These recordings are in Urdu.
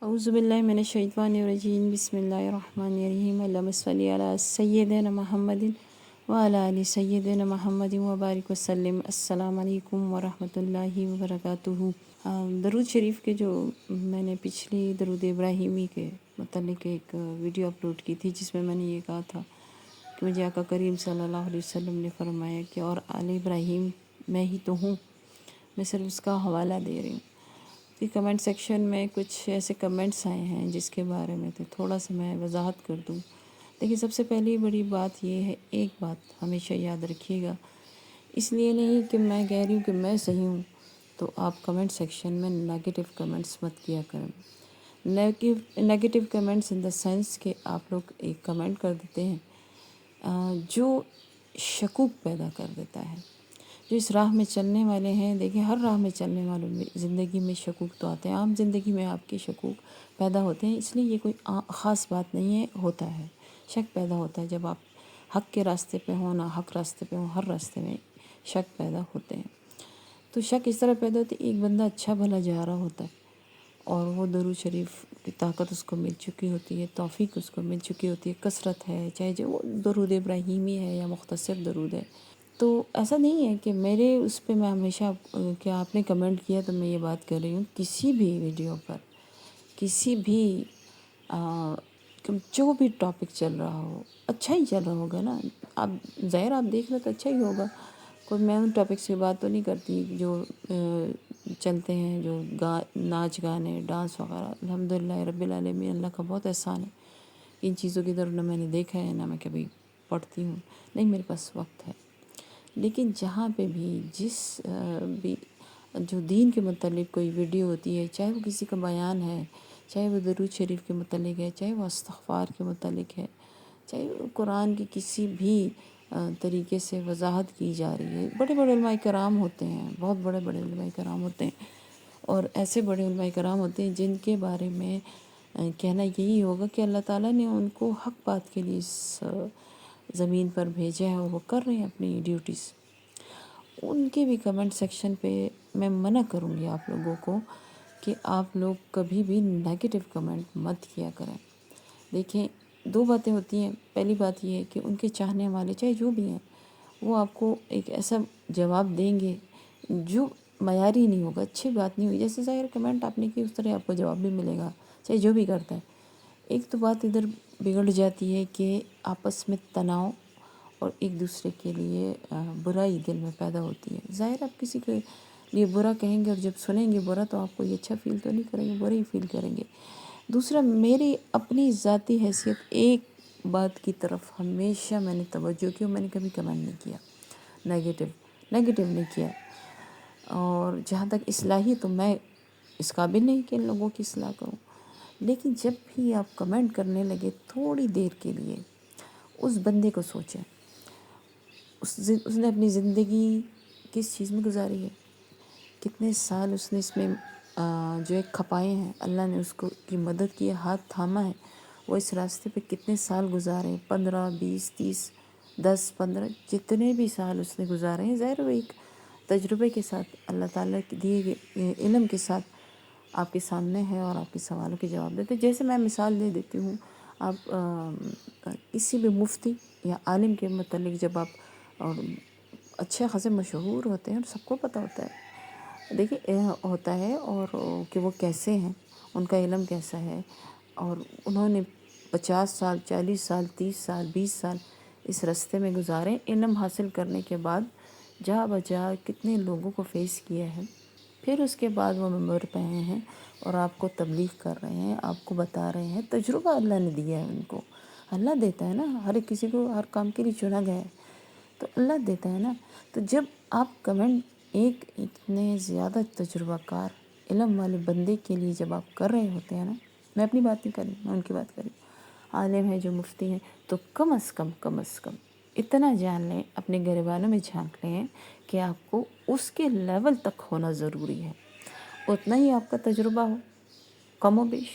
اعوذ باللہ من الشیطان الرجیم بسم اللہ الرحمن الرحیم اللہم صلی علی سیدنا محمد وعلی آل سیدنا محمد وبارک وسلم۔ السلام علیکم ورحمۃ اللہ وبرکاتہ۔ درود شریف کے جو میں نے پچھلی درود ابراہیمی کے متعلق ایک ویڈیو اپلوڈ کی تھی، جس میں میں نے یہ کہا تھا کہ مجھے آقا کریم صلی اللہ علیہ وسلم نے فرمایا کہ اور آل ابراہیم میں ہی تو ہوں، میں صرف اس کا حوالہ دے رہی ہوں۔ کہ کمنٹ سیکشن میں کچھ ایسے کمنٹس آئے ہیں جس کے بارے میں تو تھوڑا سا میں وضاحت کر دوں۔ دیکھیے، سب سے پہلی بڑی بات یہ ہے، ایک بات ہمیشہ یاد رکھیے گا، اس لیے نہیں کہ میں کہہ رہی ہوں کہ میں صحیح ہوں تو آپ کمنٹ سیکشن میں نیگیٹو کمنٹس مت کیا کریں۔ Negative comments in the sense کہ آپ لوگ ایک کمنٹ کر دیتے ہیں جو شکوک پیدا کر دیتا ہے۔ جو اس راہ میں چلنے والے ہیں، دیکھیں ہر راہ میں چلنے والوں میں زندگی میں شکوک تو آتے ہیں، عام زندگی میں آپ کے شکوک پیدا ہوتے ہیں، اس لیے یہ کوئی خاص بات نہیں ہے، ہوتا ہے، شک پیدا ہوتا ہے جب آپ حق کے راستے پہ ہوں، نہ حق راستے پہ ہوں، ہر راستے میں شک پیدا ہوتے ہیں۔ تو شک اس طرح پیدا ہوتی ہے، ایک بندہ اچھا بھلا جا رہا ہوتا ہے اور وہ درود شریف کی طاقت اس کو مل چکی ہوتی ہے، توفیق اس کو مل چکی ہوتی ہے، کثرت ہے، چاہے جو وہ درود ابراہیمی ہے یا مختصر درود ہے، تو ایسا نہیں ہے کہ میرے اس پہ میں ہمیشہ کہ آپ نے کمنٹ کیا تو میں یہ بات کر رہی ہوں، کسی بھی ویڈیو پر کسی بھی جو بھی ٹاپک چل رہا ہو، اچھا ہی چل رہا ہوگا نا، آپ ظاہر آپ دیکھ لیں تو اچھا ہی ہوگا، کوئی میں ان ٹاپکس کی بات تو نہیں کرتی جو چلتے ہیں، جو ناچ گانے ڈانس وغیرہ۔ الحمدللہ رب العالمین، اللہ کا بہت احسان ہے، ان چیزوں کی طرف نہ میں نے دیکھا ہے، نہ میں کبھی پڑھتی ہوں، نہیں میرے پاس وقت ہے۔ لیکن جہاں پہ بھی جس بھی جو دین کے متعلق کوئی ویڈیو ہوتی ہے، چاہے وہ کسی کا بیان ہے، چاہے وہ درود شریف کے متعلق ہے، چاہے وہ استغفار کے متعلق ہے، چاہے وہ قرآن کی کسی بھی طریقے سے وضاحت کی جا رہی ہے، بڑے بڑے علماء کرام ہوتے ہیں، بہت بڑے بڑے علماء کرام ہوتے ہیں، اور ایسے بڑے علماء کرام ہوتے ہیں جن کے بارے میں کہنا یہی ہوگا کہ اللہ تعالیٰ نے ان کو حق بات کے لیے اس زمین پر بھیجا ہے اور وہ کر رہے ہیں اپنی ڈیوٹیز۔ ان کے بھی کمنٹ سیکشن پہ میں منع کروں گی آپ لوگوں کو کہ آپ لوگ کبھی بھی نیگیٹو کمنٹ مت کیا کریں۔ دیکھیں، دو باتیں ہوتی ہیں، پہلی بات یہ ہے کہ ان کے چاہنے والے چاہے جو بھی ہیں، وہ آپ کو ایک ایسا جواب دیں گے جو معیاری نہیں ہوگا، اچھی بات نہیں ہوگی، جیسے ظاہر کمنٹ آپ نے کی اس طرح آپ کو جواب بھی ملے گا، چاہے جو بھی کرتا ہے۔ ایک تو بات ادھر بگڑ جاتی ہے کہ آپس میں تناؤ اور ایک دوسرے کے لیے برائی دل میں پیدا ہوتی ہے۔ ظاہر آپ کسی کے لیے برا کہیں گے اور جب سنیں گے برا تو آپ کو یہ اچھا فیل تو نہیں کریں گے، برا ہی فیل کریں گے۔ دوسرا، میری اپنی ذاتی حیثیت ایک بات کی طرف ہمیشہ میں نے توجہ کی، میں نے کبھی کمنٹ نہیں کیا نیگیٹو نہیں کیا، اور جہاں تک اصلاحی تو میں اس قابل نہیں کہ ان لوگوں کی اصلاح کروں، لیکن جب بھی آپ کمنٹ کرنے لگے تھوڑی دیر کے لیے اس بندے کو سوچیں، اس نے اپنی زندگی کس چیز میں گزاری ہے، کتنے سال اس نے اس میں جو ایک کھپائے ہیں، اللہ نے اس کو کی مدد کی ہے، ہاتھ تھاما ہے، وہ اس راستے پہ کتنے سال گزارے ہیں، 15 20 30 10 15 جتنے بھی سال اس نے گزارے ہیں، ظاہر وہ ایک تجربے کے ساتھ اللہ تعالیٰ کے دیے گئے علم کے ساتھ آپ کے سامنے ہے اور آپ کے سوالوں کے جواب دیتے۔ جیسے میں مثال دے دیتی ہوں، آپ کسی بھی مفتی یا عالم کے متعلق جب آپ اچھے خاصے مشہور ہوتے ہیں اور سب کو پتہ ہوتا ہے، دیکھیے ہوتا ہے اور کہ وہ کیسے ہیں، ان کا علم کیسا ہے، اور انہوں نے 50 سال 40 سال 30 سال 20 سال اس راستے میں گزارے، علم حاصل کرنے کے بعد جا بجا کتنے لوگوں کو فیس کیا ہے، پھر اس کے بعد وہ ممبر پہ آئے ہیں اور آپ کو تبلیغ کر رہے ہیں، آپ کو بتا رہے ہیں، تجربہ اللہ نے دیا ہے ان کو، اللہ دیتا ہے نا، ہر ایک کسی کو ہر کام کے لیے چنا گیا ہے تو اللہ دیتا ہے نا۔ تو جب آپ کمنٹ ایک اتنے زیادہ تجربہ کار علم والے بندے کے لیے جب آپ کر رہے ہوتے ہیں نا، میں اپنی بات نہیں کری، میں ان کی بات کری، عالم ہے جو مفتی ہیں، تو کم از کم اتنا جان لیں، اپنے گریبانوں میں جھانک لیں کہ آپ کو اس کے لیول تک ہونا ضروری ہے، اتنا ہی آپ کا تجربہ ہو، کم و بیش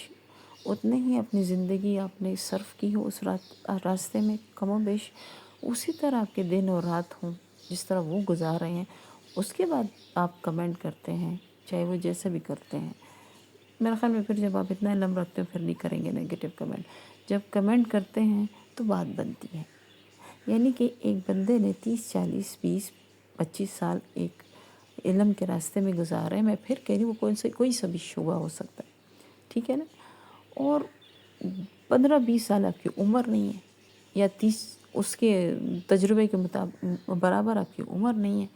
اتنے ہی اپنی زندگی آپ نے صرف کی ہو اس راستے میں، کم و بیش اسی طرح آپ کے دن اور رات ہوں جس طرح وہ گزار رہے ہیں، اس کے بعد آپ کمنٹ کرتے ہیں، چاہے وہ جیسا بھی کرتے ہیں، میرے خیال میں پھر جب آپ اتنا علم رکھتے ہو پھر نہیں کریں گے نگیٹو کمنٹ. جب کمنٹ کرتے ہیں تو بات بنتی ہے. یعنی کہ ایک بندے نے 30 40 20 25 سال ایک علم کے راستے میں گزارے. میں پھر کہہ رہی ہوں وہ کوئی سا بھی شعبہ ہو سکتا ہے, ٹھیک ہے نا, اور 15 20 سال آپ کی عمر نہیں ہے, یا 30 اس کے تجربے کے مطابق برابر آپ کی عمر نہیں ہے,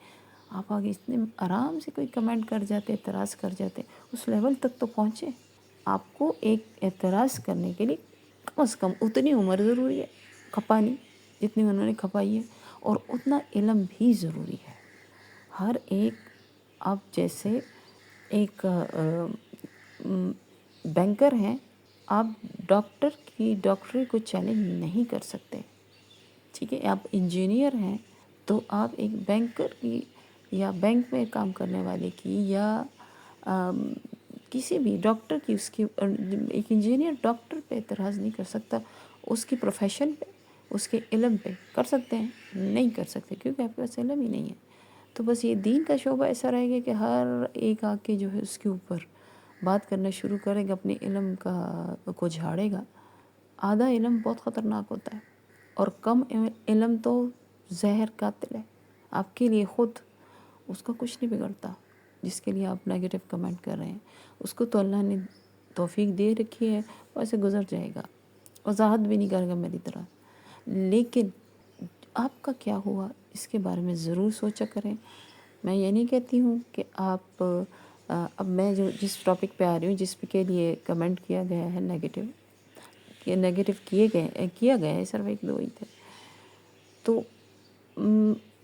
آپ آگے اتنے آرام سے کوئی کمنٹ کر جاتے, اعتراض کر جاتے. اس لیول تک تو پہنچے. آپ کو ایک اعتراض کرنے کے لیے کم از کم اتنی عمر ضروری ہے کھپانی جتنی انہوں نے کھپائی ہے, اور اتنا علم بھی ضروری ہے. ہر ایک, آپ جیسے ایک بینکر ہیں, آپ ڈاکٹری کو چیلنج نہیں کر سکتے, ٹھیک ہے. آپ انجینئر ہیں تو آپ ایک بینکر کی یا بینک میں کام کرنے والے کی یا کسی بھی ڈاکٹر کی, اس کی ایک انجینئر ڈاکٹر پہ اعتراض نہیں کر سکتا. اس کی پروفیشن پہ, اس کے علم پہ کر سکتے ہیں؟ نہیں کر سکتے, کیونکہ آپ کے پاس علم ہی نہیں ہے. تو بس یہ دین کا شعبہ ایسا رہے گا کہ ہر ایک آ کے جو ہے اس کے اوپر بات کرنا شروع کرے گا, اپنے علم کو جھاڑے گا. آدھا علم بہت خطرناک ہوتا ہے, اور کم علم تو زہر قاتل ہے آپ کے لیے. خود اس کا کچھ نہیں بگڑتا جس کے لیے آپ نگیٹو کمنٹ کر رہے ہیں. اس کو تو اللہ نے توفیق دے رکھی ہے, ویسے گزر جائے گا, وضاحت بھی نہیں کرے گا میری طرح. لیکن آپ کا کیا ہوا اس کے بارے میں ضرور سوچا کریں. میں یہ نہیں کہتی ہوں کہ آپ اب میں جس ٹاپک پہ آ رہی ہوں, جس کے لیے کمنٹ کیا گیا ہے نگیٹو, کہ نگیٹو کیا گیا ہے, صرف 1 2 ہی تھے. تو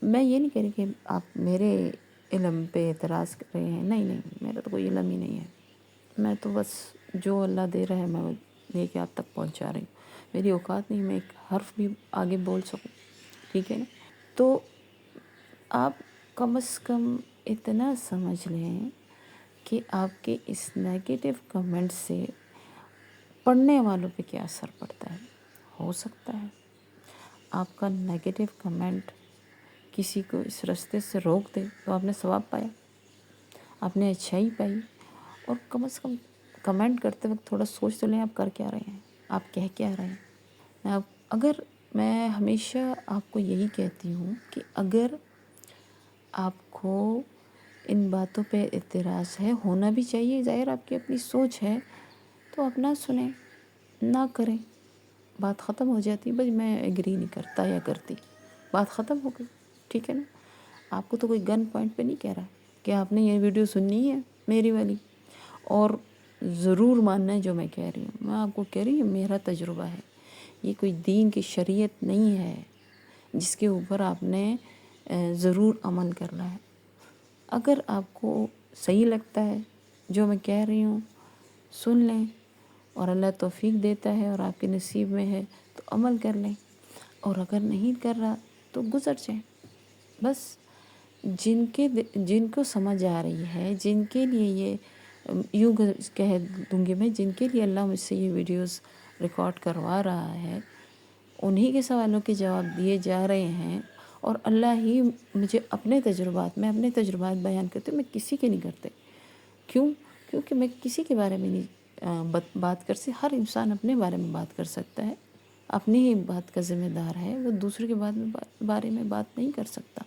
میں یہ نہیں کہہ رہی کہ آپ میرے علم پہ اعتراض کر رہے ہیں. نہیں, میرا تو کوئی علم ہی نہیں ہے. میں تو بس جو اللہ دے رہا ہے میں لے کے آپ تک پہنچا رہی ہوں. میری اوقات نہیں میں ایک حرف بھی آگے بول سکوں, ٹھیک ہے نا. تو آپ کم از کم اتنا سمجھ لیں کہ آپ کے اس نیگیٹو کمنٹ سے پڑھنے والوں پہ کیا اثر پڑتا ہے. ہو سکتا ہے آپ کا نیگیٹو کمنٹ کسی کو اس راستے سے روک دے تو آپ نے ثواب پایا, آپ نے اچھائی پائی. اور کم از کم کمنٹ کرتے وقت تھوڑا سوچ تو لیں آپ کر کیا رہے ہیں, آپ کہہ کیا رہے ہیں. میں ہمیشہ آپ کو یہی کہتی ہوں کہ اگر آپ کو ان باتوں پہ اعتراض ہے, ہونا بھی چاہیے, ظاہر آپ کی اپنی سوچ ہے, تو آپ نہ سنیں, نہ کریں, بات ختم ہو جاتی. بس میں ایگری نہیں کرتا یا کرتی, بات ختم ہو گئی, ٹھیک ہے نا. آپ کو تو کوئی گن پوائنٹ پہ نہیں کہہ رہا کہ آپ نے یہ ویڈیو سننی ہے میری والی اور ضرور ماننا ہے جو میں کہہ رہی ہوں. میں آپ کو کہہ رہی ہوں میرا تجربہ ہے, یہ کوئی دین کی شریعت نہیں ہے جس کے اوپر آپ نے ضرور عمل کرنا ہے. اگر آپ کو صحیح لگتا ہے جو میں کہہ رہی ہوں, سن لیں, اور اللہ توفیق دیتا ہے اور آپ کے نصیب میں ہے تو عمل کر لیں, اور اگر نہیں کر رہا تو گزر جائیں. بس جن کو سمجھ آ رہی ہے, جن کے لیے یہ یوں کہہ دوں گی میں, جن کے لیے اللہ مجھ سے یہ ویڈیوز ریکارڈ کروا رہا ہے, انہی کے سوالوں کے جواب دیے جا رہے ہیں. اور اللہ ہی مجھے میں اپنے تجربات بیان کرتی ہوں, میں کسی کے نہیں کرتے. کیونکہ میں کسی کے بارے میں نہیں بات کر سکتی. ہر انسان اپنے بارے میں بات کر سکتا ہے, اپنی ہی بات کا ذمہ دار ہے. وہ دوسرے کے بارے میں بات نہیں کر سکتا,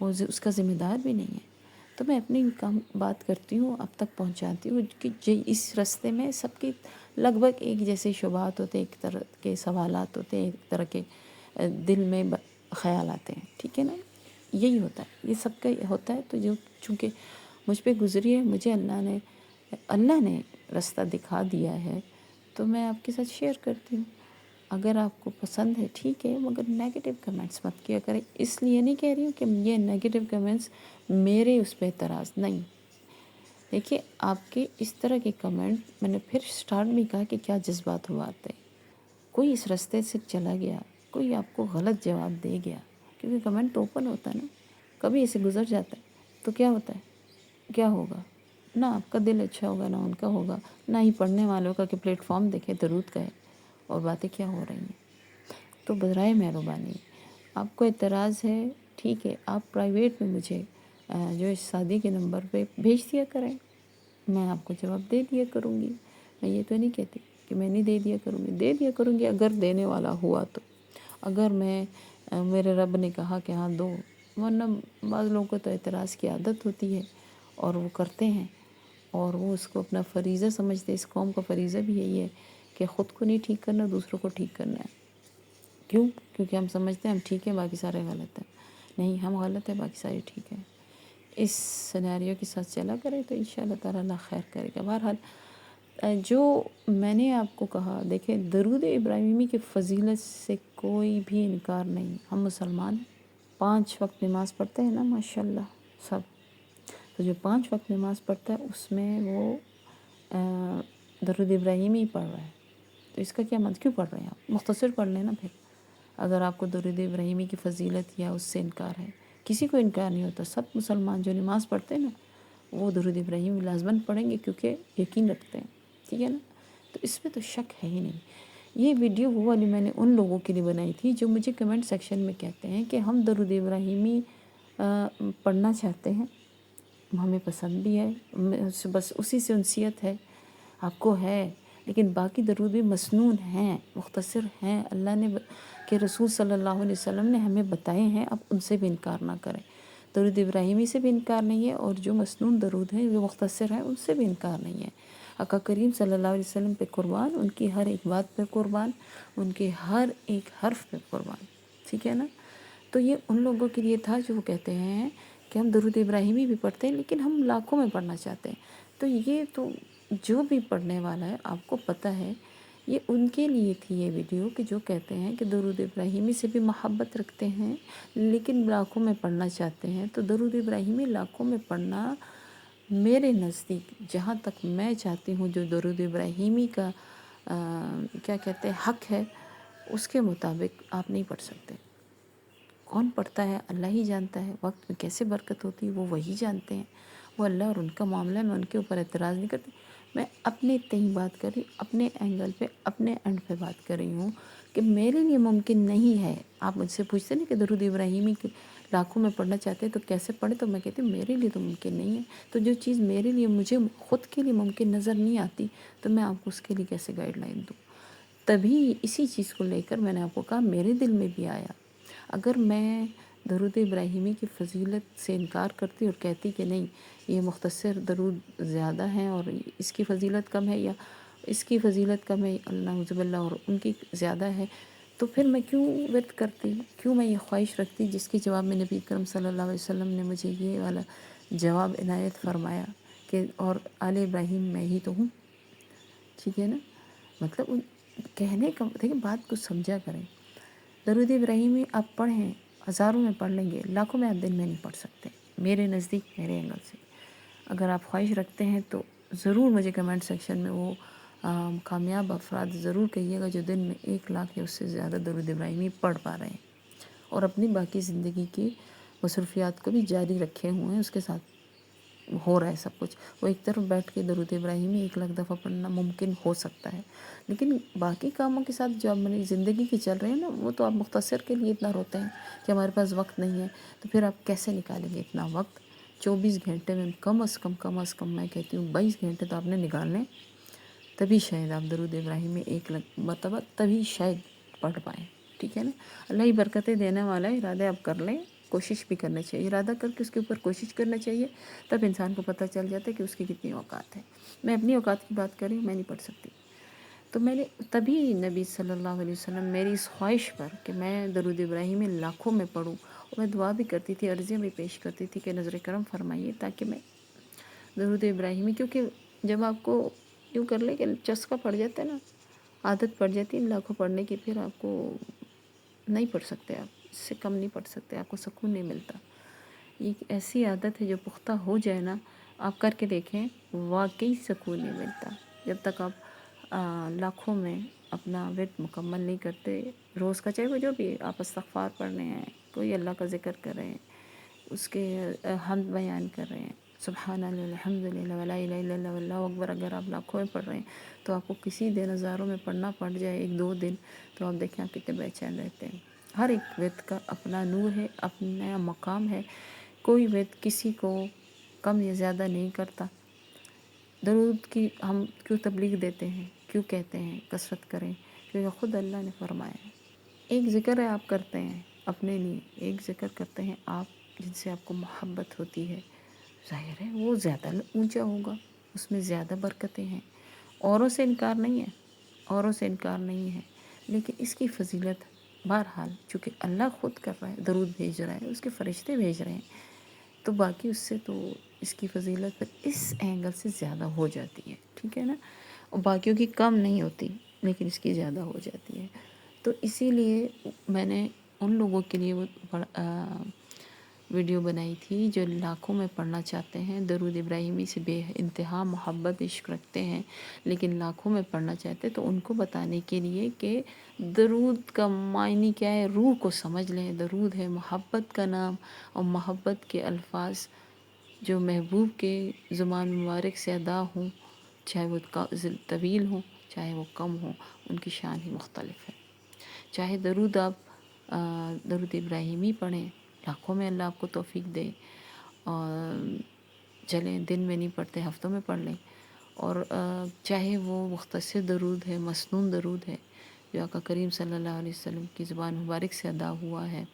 وہ اس کا ذمہ دار بھی نہیں ہے. تو میں اپنی کام بات کرتی ہوں, اب تک پہنچاتی ہوں کہ اس راستے میں سب کے لگ بھگ ایک جیسے شبہات ہوتے ہیں, ایک طرح کے سوالات ہوتے ہیں, ایک طرح کے دل میں خیال آتے ہیں, ٹھیک ہے نا. یہی ہوتا ہے, یہ سب کا ہوتا ہے. تو چونکہ مجھ پہ گزری ہے, مجھے اللہ نے راستہ دکھا دیا ہے, تو میں آپ کے ساتھ شیئر کرتی ہوں. اگر آپ کو پسند ہے ٹھیک ہے, مگر نیگیٹو کمنٹس مت کیا کریں. اس لیے نہیں کہہ رہی ہوں کہ یہ نیگیٹو کمنٹس میرے اس پہ اعتراض نہیں. دیکھیے آپ کے اس طرح کے کمنٹ, میں نے پھر سٹارٹ میں کہا کہ کیا جذبات ہوا آتے ہیں. کوئی اس راستے سے چلا گیا, کوئی آپ کو غلط جواب دے گیا, کیونکہ کمنٹ اوپن ہوتا ہے نا, کبھی ایسے گزر جاتا ہے تو کیا ہوتا ہے, کیا ہوگا, نہ آپ کا دل اچھا ہوگا, نہ ان کا ہوگا, نہ ہی پڑھنے والوں کا کہ پلیٹ فارم دیکھے, درود کا ہے, اور باتیں کیا ہو رہی ہیں. تو برائے مہربانی آپ کو اعتراض ہے, ٹھیک ہے, آپ پرائیویٹ میں مجھے جو اس شادی کے نمبر پہ بھیج دیا کریں, میں آپ کو جواب دے دیا کروں گی، میں یہ تو نہیں کہتی کہ میں نہیں دے دیا کروں گی اگر دینے والا ہوا تو، اگر میرے رب نے کہا کہ ہاں دو، ورنہ بعض لوگوں کو تو اعتراض کی عادت ہوتی ہے اور وہ کرتے ہیں اور وہ اس کو اپنا فریضہ سمجھتے ہیں۔ اس قوم کا فریضہ بھی یہی ہے کہ خود کو نہیں ٹھیک کرنا، دوسروں کو ٹھیک کرنا ہے۔ کیوں؟ کیونکہ ہم سمجھتے ہیں ہم ٹھیک ہیں، باقی سارے غلط ہیں۔ نہیں، ہم غلط ہیں، باقی سارے ٹھیک ہیں۔ اس سیناریو کے ساتھ چلا کرے تو انشاءاللہ تعالیٰ اللہ خیر کرے گا۔ بہرحال جو میں نے آپ کو کہا، دیکھیں درود ابراہیمی کی فضیلت سے کوئی بھی انکار نہیں۔ ہم مسلمان ہیں، 5 وقت نماز پڑھتے ہیں نا ماشاءاللہ سب، تو جو 5 وقت نماز پڑھتا ہے اس میں وہ درود ابراہیمی پڑھ رہا ہے، تو اس کا کیا مطلب؟ کیوں پڑھ رہے ہیں آپ؟ مختصر پڑھ لیں نا پھر، اگر آپ کو درود ابراہیمی کی فضیلت یا اس سے انکار ہے۔ کسی کو انکار نہیں ہوتا، سب مسلمان جو نماز پڑھتے ہیں نا وہ درود ابراہیمی لازماً پڑھیں گے کیونکہ یقین رکھتے ہیں، ٹھیک ہے نا؟ تو اس میں تو شک ہے ہی نہیں۔ یہ ویڈیو وہ والی میں نے ان لوگوں کے لیے بنائی تھی جو مجھے کمنٹ سیکشن میں کہتے ہیں کہ ہم درود ابراہیمی پڑھنا چاہتے ہیں، ہمیں پسند بھی ہے، بس اسی سے انسیت ہے، آپ کو ہے، لیکن باقی درود بھی مسنون ہیں، مختصر ہیں، اللہ نے کہ رسول صلی اللہ علیہ وسلم نے ہمیں بتائے ہیں، اب ان سے بھی انکار نہ کریں۔ درود ابراہیمی سے بھی انکار نہیں ہے، اور جو مسنون درود ہیں جو مختصر ہیں ان سے بھی انکار نہیں ہے۔ آقا کریم صلی اللہ علیہ وسلم پہ قربان، ان کی ہر ایک بات پہ قربان، ان کے ہر ایک حرف پہ قربان، ٹھیک ہے نا؟ تو یہ ان لوگوں کے لیے تھا جو وہ کہتے ہیں کہ ہم درود ابراہیمی بھی پڑھتے ہیں لیکن ہم لاکھوں میں پڑھنا چاہتے ہیں۔ تو یہ تو جو بھی پڑھنے والا ہے آپ کو پتہ ہے، یہ ان کے لیے تھی یہ ویڈیو کہ جو کہتے ہیں کہ درود ابراہیمی سے بھی محبت رکھتے ہیں لیکن لاکھوں میں پڑھنا چاہتے ہیں۔ تو درود ابراہیمی لاکھوں میں پڑھنا میرے نزدیک، جہاں تک میں چاہتی ہوں جو درود ابراہیمی کا کیا کہتے ہیں حق ہے، اس کے مطابق آپ نہیں پڑھ سکتے۔ کون پڑھتا ہے اللہ ہی جانتا ہے، وقت میں کیسے برکت ہوتی ہے وہ وہی جانتے ہیں، وہ اللہ اور ان کا معاملہ ہے، میں ان کے اوپر اعتراض نہیں کرتی۔ میں اپنے تئیں بات کر رہی، اپنے اینگل پہ، اپنے اینڈ پہ بات کر رہی ہوں کہ میرے لیے ممکن نہیں ہے۔ آپ مجھ سے پوچھتے نہیں کہ درود ابراہیمی کے لاکھوں میں پڑھنا چاہتے ہیں تو کیسے پڑھیں، تو میں کہتی ہوں میرے لیے تو ممکن نہیں ہے۔ تو جو چیز میرے لیے، مجھے خود کے لیے ممکن نظر نہیں آتی تو میں آپ کو اس کے لیے کیسے گائیڈ لائن دوں؟ تبھی اسی چیز کو لے کر میں نے آپ کو کہا میرے دل میں بھی آیا، اگر میں درود ابراہیمی کی فضیلت سے انکار کرتی اور کہتی کہ نہیں یہ مختصر درود زیادہ ہیں اور اس کی فضیلت کم ہے، یا اس کی فضیلت کم ہے نعوذ باللہ اور ان کی زیادہ ہے، تو پھر میں کیوں ورد کرتی، کیوں میں یہ خواہش رکھتی جس کے جواب میں نبی کرم صلی اللہ علیہ وسلم نے مجھے یہ والا جواب عنایت فرمایا کہ اور آل ابراہیم میں ہی تو ہوں، ٹھیک ہے نا؟ مطلب کہنے کا، دیکھیں بات کو سمجھا کریں۔ درود ابراہیمی آپ پڑھیں، ہزاروں میں پڑھ لیں گے، لاکھوں میں آپ دن میں نہیں پڑھ سکتے، میرے نزدیک، میرے اینگل سے۔ اگر آپ خواہش رکھتے ہیں تو ضرور مجھے کمنٹ سیکشن میں وہ کامیاب افراد ضرور کہیے گا جو دن میں 1 لاکھ یا اس سے زیادہ درود ابراہیمی پڑھ پا رہے ہیں اور اپنی باقی زندگی کی مصروفیات کو بھی جاری رکھے ہوئے ہیں، اس کے ساتھ ہو رہا ہے سب کچھ۔ وہ ایک طرف بیٹھ کے درود ابراہیمی 1 لاکھ دفعہ پڑھنا ممکن ہو سکتا ہے، لیکن باقی کاموں کے ساتھ جو اپنی زندگی کی چل رہے ہیں نا، وہ تو آپ مختصر کے لیے اتنا روتے ہیں کہ ہمارے پاس وقت نہیں ہے، تو پھر آپ کیسے نکالیں گے اتنا وقت؟ 24 گھنٹے میں کم از کم میں کہتی ہوں 22 گھنٹے تو آپ نے نکالنے، تبھی شاید آپ درود ابراہیمی 1 لاکھ مرتبہ تبھی شاید پڑھ پائیں، ٹھیک ہے نا؟ اللہ ہی برکتیں دینے والا ہے، ارادہ آپ کر لیں، کوشش بھی کرنا چاہیے، ارادہ کر کے اس کے اوپر کوشش کرنا چاہیے، تب انسان کو پتہ چل جاتا ہے کہ اس کی کتنی اوقات ہے۔ میں اپنی اوقات کی بات کر رہی ہوں، میں نہیں پڑھ سکتی، تو میں نے تبھی نبی صلی اللہ علیہ وسلم میری اس خواہش پر کہ میں درود ابراہیمی لاکھوں میں پڑھوں، اور میں دعا بھی کرتی تھی، عرضیاں بھی پیش کرتی تھی کہ نظر کرم فرمائیے تاکہ میں درود ابراہیمی، کیونکہ جب آپ کو یوں کر لیں کہ چسکا پڑ جاتا ہے نا، عادت پڑ جاتی ہے لاکھوں پڑھنے کی، پھر آپ کو نہیں پڑھ سکتے، آپ اس سے کم نہیں پڑھ سکتے، آپ کو سکون نہیں ملتا۔ یہ ایک ایسی عادت ہے جو پختہ ہو جائے نا، آپ کر کے دیکھیں، واقعی سکون نہیں ملتا جب تک آپ لاکھوں میں اپنا ورد مکمل نہیں کرتے روز کا، چاہے وہ جو بھی آپ استغفار پڑھ رہے ہیں، کوئی اللہ کا ذکر کر رہے ہیں، اس کے حمد بیان کر رہے ہیں، سبحان اللہ الحمد للہ ولا الہ الا اللہ واللہ اکبر، اگر آپ لاکھوں میں پڑھ رہے ہیں تو آپ کو کسی دن ہزاروں میں پڑھنا پڑ جائے 1-2 دن، تو آپ دیکھیں آپ کتنے بے چین رہتے ہیں۔ ہر ایک ورد کا اپنا نور ہے، اپنا مقام ہے، کوئی ورد کسی کو کم یا زیادہ نہیں کرتا، درود کی ہم کیوں تبلیغ دیتے ہیں، کیوں کہتے ہیں کثرت کریں؟ کیونکہ خود اللہ نے فرمایا ہے۔ ایک ذکر ہے آپ کرتے ہیں اپنے لیے، ایک ذکر کرتے ہیں آپ جن سے آپ کو محبت ہوتی ہے، ظاہر ہے وہ زیادہ اونچا ہوگا، اس میں زیادہ برکتیں ہیں۔ اوروں سے انکار نہیں ہے، اوروں سے انکار نہیں ہے، لیکن اس کی فضیلت بہرحال چونکہ اللہ خود کر رہا ہے، درود بھیج رہا ہے، اس کے فرشتے بھیج رہے ہیں، تو باقی اس سے تو اس کی فضیلت پھر اس اینگل سے زیادہ ہو جاتی ہے، ٹھیک ہے نا، اور باقیوں کی کم نہیں ہوتی لیکن اس کی زیادہ ہو جاتی ہے۔ تو اسی لیے میں نے ان لوگوں کے لیے وہ ویڈیو بنائی تھی جو لاکھوں میں پڑھنا چاہتے ہیں، درود ابراہیمی سے بے انتہا محبت عشق رکھتے ہیں لیکن لاکھوں میں پڑھنا چاہتے، تو ان کو بتانے کے لیے کہ درود کا معنی کیا ہے، روح کو سمجھ لیں۔ درود ہے محبت کا نام، اور محبت کے الفاظ جو محبوب کے زبان مبارک سے ادا ہوں، چاہے وہ طویل ہوں چاہے وہ کم ہوں، ان کی شان ہی مختلف ہے۔ چاہے درود آپ درود ابراہیمی پڑھیں، لاکھوں میں اللہ آپ کو توفیق دے، اور چلیں دن میں نہیں پڑھتے ہفتوں میں پڑھ لیں، اور چاہے وہ مختصر درود ہے، مسنون درود ہے جو آقا کریم صلی اللہ علیہ وسلم کی زبان مبارک سے ادا ہوا ہے،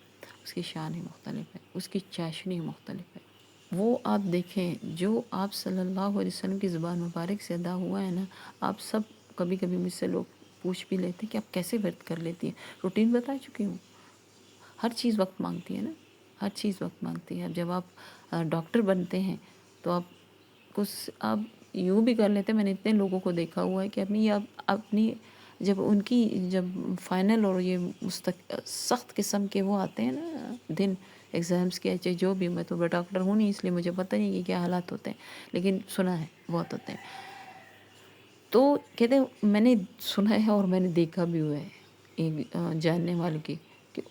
اس کی شان ہی مختلف ہے، اس کی چاشنی ہی مختلف ہے۔ وہ آپ دیکھیں جو آپ صلی اللہ علیہ وسلم کی زبان مبارک سے ادا ہوا ہے نا، آپ سب کبھی کبھی مجھ سے لوگ پوچھ بھی لیتے کہ آپ کیسے ورد کر لیتی ہیں، روٹین بتا چکی ہوں۔ ہر چیز وقت مانگتی ہے نا، ہر چیز وقت مانگتی ہے۔ اب جب آپ ڈاکٹر بنتے ہیں تو آپ یوں بھی کر لیتے، میں نے اتنے لوگوں کو دیکھا ہوا ہے کہ اپنی جب فائنل اور یہ سخت قسم کے وہ آتے ہیں نا دن ایگزامس کے، چاہے جو بھی، میں تو ڈاکٹر ہوں نہیں اس لیے مجھے پتہ نہیں کہ کیا حالات ہوتے ہیں، لیکن سنا ہے بہت ہوتے ہیں، تو کہتے ہیں میں نے سنا ہے اور میں نے دیکھا بھی ہوا ہے ایک جاننے والے کی کہ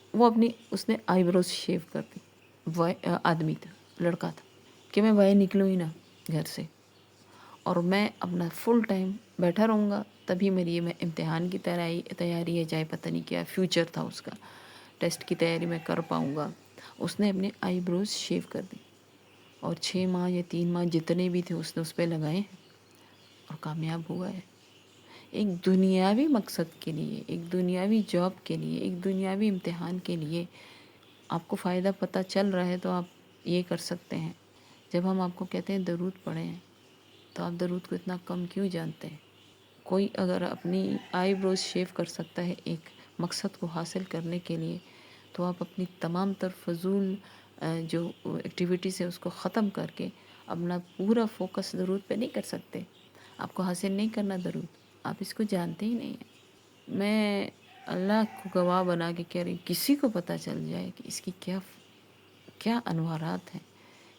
اس نے آئی بروز شیو کر دی، آدمی تھا، لڑکا تھا، کہ میں باہر نکلوں ہی نا گھر سے، اور میں اپنا فل ٹائم بیٹھا رہوں گا، تبھی میری یہ امتحان کی تیاری ہے، چاہے پتہ نہیں کیا فیوچر تھا اس کا، ٹیسٹ کی تیاری میں کر پاؤں گا۔ اس نے اپنے آئی بروز شیو کر دی، اور 6 ماہ یا 3 ماہ جتنے بھی تھے اس نے اس پہ لگائے ہیں، اور کامیاب ہوا ہے۔ ایک دنیاوی مقصد کے لیے، ایک دنیاوی جاب کے لیے، ایک دنیاوی امتحان کے لیے آپ کو فائدہ پتہ چل رہا ہے تو آپ یہ کر سکتے ہیں۔ جب ہم آپ کو کہتے ہیں درود پڑھیں تو آپ درود کو اتنا کم کیوں جانتے ہیں؟ کوئی اگر اپنی آئی بروز شیو کر سکتا ہے ایک مقصد کو حاصل کرنے کے لیے، تو آپ اپنی تمام تر فضول جو ایکٹیویٹیز ہے اس کو ختم کر کے اپنا پورا فوکس درود پہ نہیں کر سکتے؟ آپ کو حاصل نہیں کرنا درود، آپ اس کو جانتے ہی نہیں ہیں۔ میں اللہ کو گواہ بنا کے کہہ رہی ہوں، کسی کو پتہ چل جائے کہ اس کی کیا انوارات ہیں،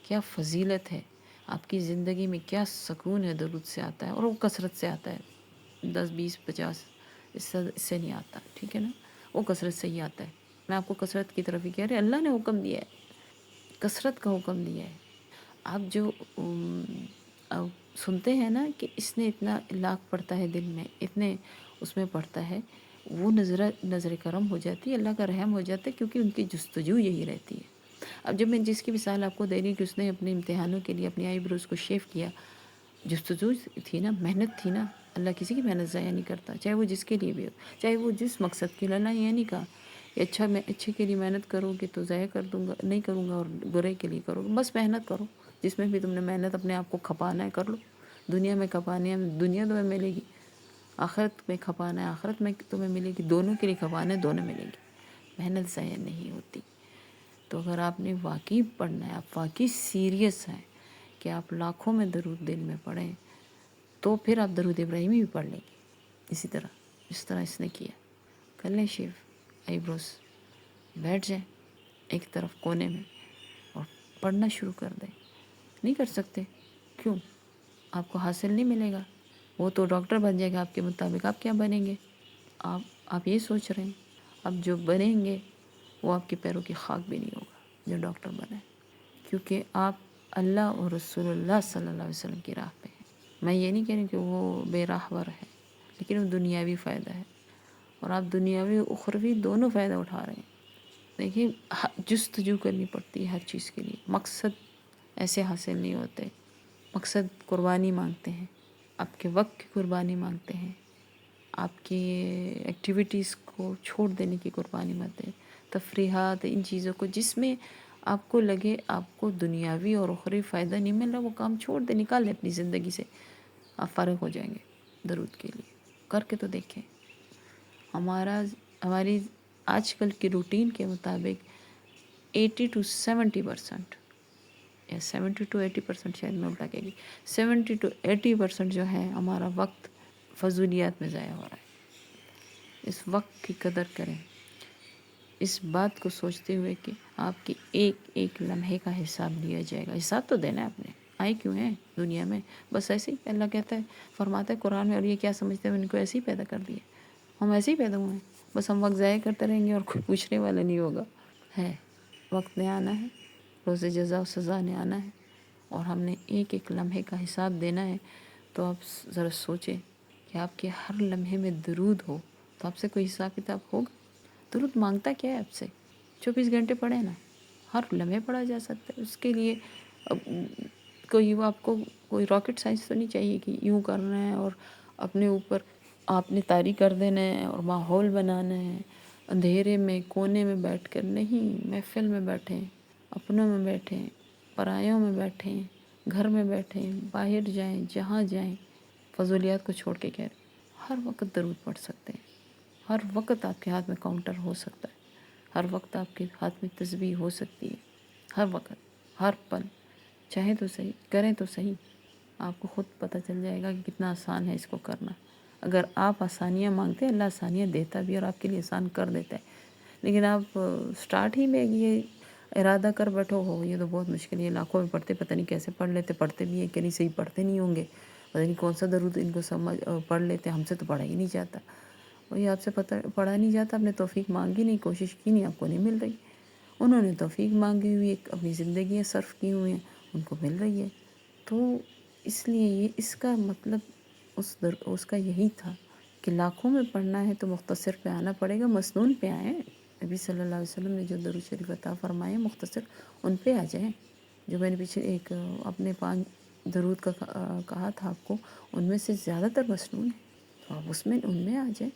کیا فضیلت ہے، آپ کی زندگی میں کیا سکون ہے درود سے آتا ہے، اور وہ کثرت سے آتا ہے، 10 20 50 اس سے نہیں آتا، ٹھیک ہے نا، وہ کثرت سے ہی آتا ہے۔ میں آپ کو کثرت کی طرف ہی کہہ رہے، اللہ نے حکم دیا ہے، کثرت کا حکم دیا ہے۔ آپ جو سنتے ہیں نا کہ اس نے اتنا لاکھ پڑھتا ہے دن میں، اتنے اس میں پڑھتا ہے، وہ نظر کرم ہو جاتی ہے، اللہ کا رحم ہو جاتا ہے، کیونکہ ان کی جستجو یہی رہتی ہے۔ اب جب میں جس کی مثال آپ کو دے رہی ہوں کہ اس نے اپنے امتحانوں کے لیے اپنی آئی بروز کو شیو کیا، جستجو تھی نا، محنت تھی نا، اللہ کسی کی محنت ضائع نہیں کرتا، چاہے وہ جس کے لیے بھی ہو، چاہے وہ جس مقصد کے لیے۔ اللہ یہ نہیں کہا کہ اچھا میں اچھے کے لیے محنت کروں گی تو ضائع کر دوں گا، نہیں کروں گا، اور برے کے لیے کروں گا، بس محنت کرو، جس میں بھی تم نے محنت اپنے آپ کو کھپانا ہے کر لو، دنیا میں کھپانے ہیں، دنیا تمہیں ملے گی، آخرت میں کھپانا ہے، آخرت میں تمہیں ملے گی، دونوں کے لیے کھپانا ہے، دونوں ملیں گی، محنت ضائع نہیں ہوتی۔ تو اگر آپ نے واقعی پڑھنا ہے، آپ واقعی سیریس ہیں کہ آپ لاکھوں میں درود دل میں پڑھیں، تو پھر آپ درود ابراہیمی بھی پڑھ لیں گے، اسی طرح جس طرح اس نے کیا، کر لیں شیو، آئی بروز، بیٹھ جائیں ایک طرف کونے میں اور پڑھنا شروع کر دیں۔ نہیں کر سکتے؟ کیوں؟ آپ کو حاصل نہیں ملے گا، وہ تو ڈاکٹر بن جائے گا آپ کے مطابق، آپ کیا بنیں گے؟ آپ یہ سوچ رہے ہیں، اب جو بنیں گے وہ آپ کے پیروں کی خاک بھی نہیں ہوگا جو ڈاکٹر بنا ہے، کیونکہ آپ اللہ اور رسول اللہ صلی اللہ علیہ وسلم کی راہ پہ ہیں۔ میں یہ نہیں کہہ رہی کہ وہ بے راہور ہے، لیکن وہ دنیاوی فائدہ ہے، اور آپ دنیاوی و اخروی دونوں فائدہ اٹھا رہے ہیں۔ دیکھیے جستجو کرنی پڑتی ہے ہر چیز کے لیے، مقصد ایسے حاصل نہیں ہوتے، مقصد قربانی مانگتے ہیں، آپ کے وقت کی قربانی مانگتے ہیں، آپ کی ایکٹیویٹیز کو چھوڑ دینے کی قربانی مانگتے ہیں، تفریحات، ان چیزوں کو جس میں آپ کو لگے آپ کو دنیاوی اور اخروی فائدہ نہیں مل رہا، وہ کام چھوڑ دیں، نکال لیں اپنی زندگی سے، آپ فارغ ہو جائیں گے درود کے لیے۔ کر کے تو دیکھیں۔ ہماری آج کل کی روٹین کے مطابق 80 to 70%، یا 70 to 80%، شاید میں الٹا کہہ گئی، 70 to 80% جو ہے ہمارا وقت فضولیات میں ضائع ہو رہا ہے۔ اس وقت کی قدر کریں، اس بات کو سوچتے ہوئے کہ آپ کی ایک ایک لمحے کا حساب لیا جائے گا۔ حساب تو دینا ہے اپنے، آئے کیوں ہیں دنیا میں؟ بس ایسے ہی اللہ کہتا ہے، فرماتا ہے قرآن میں، اور یہ کیا سمجھتے ہیں ان کو ایسے ہی پیدا کر دیا، ہم ایسے ہی پیدا ہوئے ہیں، بس ہم وقت ضائع کرتے رہیں گے اور کوئی پوچھنے والا نہیں ہوگا۔ ہے وقت نے آنا ہے، روز جزا و سزا نے آنا ہے، اور ہم نے ایک ایک لمحے کا حساب دینا ہے۔ تو آپ ذرا سوچیں کہ آپ کے ہر لمحے میں درود ہو تو آپ سے کوئی حساب کتاب ہوگا؟ درود مانگتا کیا ہے آپ سے؟ 24 گھنٹے پڑھیں نا، ہر لمحے پڑھا جا سکتا ہے۔ اس کے لیے اب کوئی وہ آپ کو کوئی راکٹ سائنس تو نہیں چاہیے کہ یوں کرنا ہے اور اپنے اوپر آپ نے طاری کر دینا ہے اور ماحول بنانا ہے اندھیرے میں کونے میں بیٹھ کر۔ نہیں، محفل میں بیٹھیں، اپنوں میں بیٹھیں، پرایوں میں بیٹھیں، گھر میں بیٹھیں، باہر جائیں، جہاں جائیں، فضولیات کو چھوڑ کے کہہ رہے ہیں ہر وقت درود پڑھ سکتے ہیں۔ ہر وقت آپ کے ہاتھ میں کاؤنٹر ہو سکتا ہے، ہر وقت آپ کے ہاتھ میں تسبیح ہو سکتی ہے، ہر وقت، ہر پل۔ چاہیں تو صحیح، کریں تو صحیح، آپ کو خود پتہ چل جائے گا کہ کتنا آسان ہے اس کو کرنا۔ اگر آپ آسانیاں مانگتے ہیں، اللہ آسانیاں دیتا بھی اور آپ کے لیے آسان کر دیتا ہے، لیکن آپ سٹارٹ ہی میں یہ ارادہ کر بیٹھو ہو یہ تو بہت مشکل ہے، یہ لاکھوں میں پڑھتے، پتہ نہیں کیسے پڑھ لیتے، پڑھتے بھی ہیں کہ نہیں، صحیح پڑھتے نہیں ہوں گے، پتہ نہیں کون سا درود ان کو پڑھ لیتے، ہم سے تو پڑھا ہی نہیں جاتا۔ وہی آپ سے پڑھا نہیں جاتا، آپ نے توفیق مانگی نہیں، کوشش کی نہیں، آپ کو نہیں مل رہی۔ انہوں نے توفیق مانگی ہوئی، اپنی زندگیاں صرف کی ہوئی ہیں، ان کو مل رہی ہے۔ تو اس لیے یہ اس کا مطلب اس کا یہی تھا کہ لاکھوں میں پڑھنا ہے تو مختصر پہ آنا پڑے گا، مسنون پہ آئیں۔ نبی صلی اللہ علیہ وسلم نے جو درود شریف عطا فرمائے مختصر، ان پہ آ جائیں۔ جو میں نے پیچھے ایک اپنے 5 درود کا کہا تھا آپ کو، ان میں سے زیادہ تر مسنون ہیں، تو آپ ان میں آ جائیں،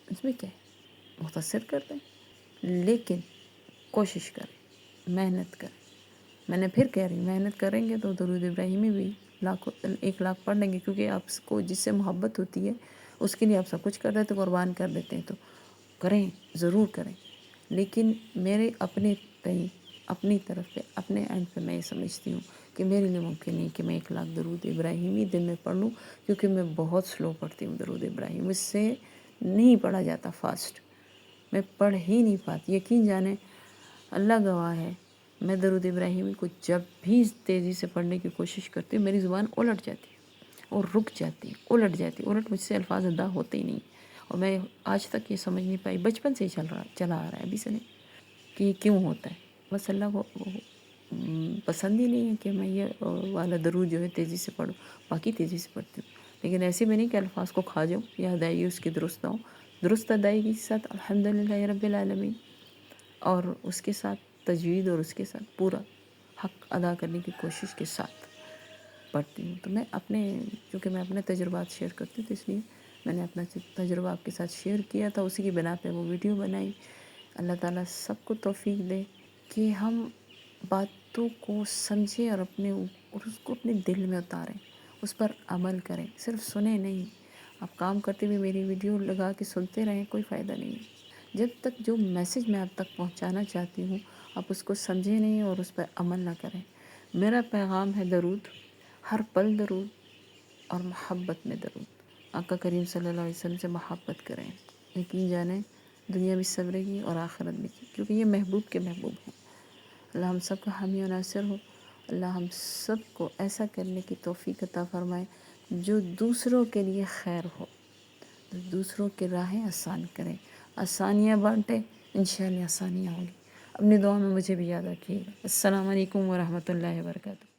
اس میں کیا ہے، مختصر کر دیں، لیکن کوشش کریں، محنت کریں۔ میں نے پھر کہہ رہی ہوں، محنت کریں گے تو درود ابراہیمی بھی 1 لاکھ پڑھ لیں گے، کیونکہ آپ کو جس سے محبت ہوتی ہے اس کے لیے آپ سب کچھ کر دیتے، قربان کر دیتے ہیں، تو کریں، ضرور کریں۔ لیکن میرے اپنی طرف پہ، اپنے اینڈ پہ میں یہ سمجھتی ہوں کہ میرے لیے ممکن نہیں کہ میں 1 لاکھ درود ابراہیمی دن میں پڑھ لوں، کیونکہ میں بہت سلو پڑھتی ہوں درود ابراہیم، اس سے نہیں پڑھا جاتا فاسٹ، میں پڑھ ہی نہیں پاتی۔ یقین جانیں، اللہ گواہ ہے، میں درود ابراہیمی کو جب بھی تیزی سے پڑھنے کی کوشش کرتی ہوں، میری زبان الٹ جاتی ہے اور رک جاتی ہے، الٹ جاتی ہے، مجھ سے الفاظ ادا ہوتے ہی نہیں، اور میں آج تک یہ سمجھ نہیں پائی، بچپن سے ہی چلا آ رہا ہے ابھی سے نہیں، کہ یہ کیوں ہوتا ہے۔ بس اللہ کو پسند ہی نہیں ہے کہ میں یہ والا درود جو ہے تیزی سے پڑھوں، باقی تیزی سے پڑھتی ہوں، لیکن ایسے میں نہیں کہ الفاظ کو کھا جاؤں یا ادائیگی اس کی درست نہ ہو، درست ادائیگی کے ساتھ الحمدللہ رب العالمین، اور اس کے ساتھ تجوید، اور اس کے ساتھ پورا حق ادا کرنے کی کوشش کے ساتھ پڑھتی ہوں۔ تو میں چونکہ میں اپنے تجربات شیئر کرتی ہوں، تو اس لیے میں نے اپنا تجربہ آپ کے ساتھ شیئر کیا تھا، اسی کی بنا پہ وہ ویڈیو بنائی۔ اللہ تعالیٰ سب کو توفیق دے کہ ہم باتوں کو سمجھیں اور اس کو اپنے دل میں اتاریں، اس پر عمل کریں، صرف سنیں نہیں۔ آپ کام کرتے ہوئے میری ویڈیو لگا کے سنتے رہیں، کوئی فائدہ نہیں ہے، جب تک جو میسج میں آپ تک پہنچانا چاہتی ہوں آپ اس کو سمجھیں نہیں اور اس پر عمل نہ کریں۔ میرا پیغام ہے درود، ہر پل درود، اور محبت میں درود۔ آقا کریم صلی اللہ علیہ وسلم سے محبت کریں، یقین جانیں دنیا بھی صبرے گی اور آخرت بھی، کیونکہ یہ محبوب کے محبوب ہیں۔ اللہ ہم سب کا حامی و ناصر ہو، اللہ ہم سب کو ایسا کرنے کی توفیق عطا فرمائے جو دوسروں کے لیے خیر ہو، دوسروں کے راہیں آسان کریں، آسانیاں بانٹیں، انشاءاللہ آسانیاں ہوں گی۔ اپنی دعا میں مجھے بھی یاد رکھیے گا۔ السلام علیکم ورحمۃ اللہ وبرکاتہ۔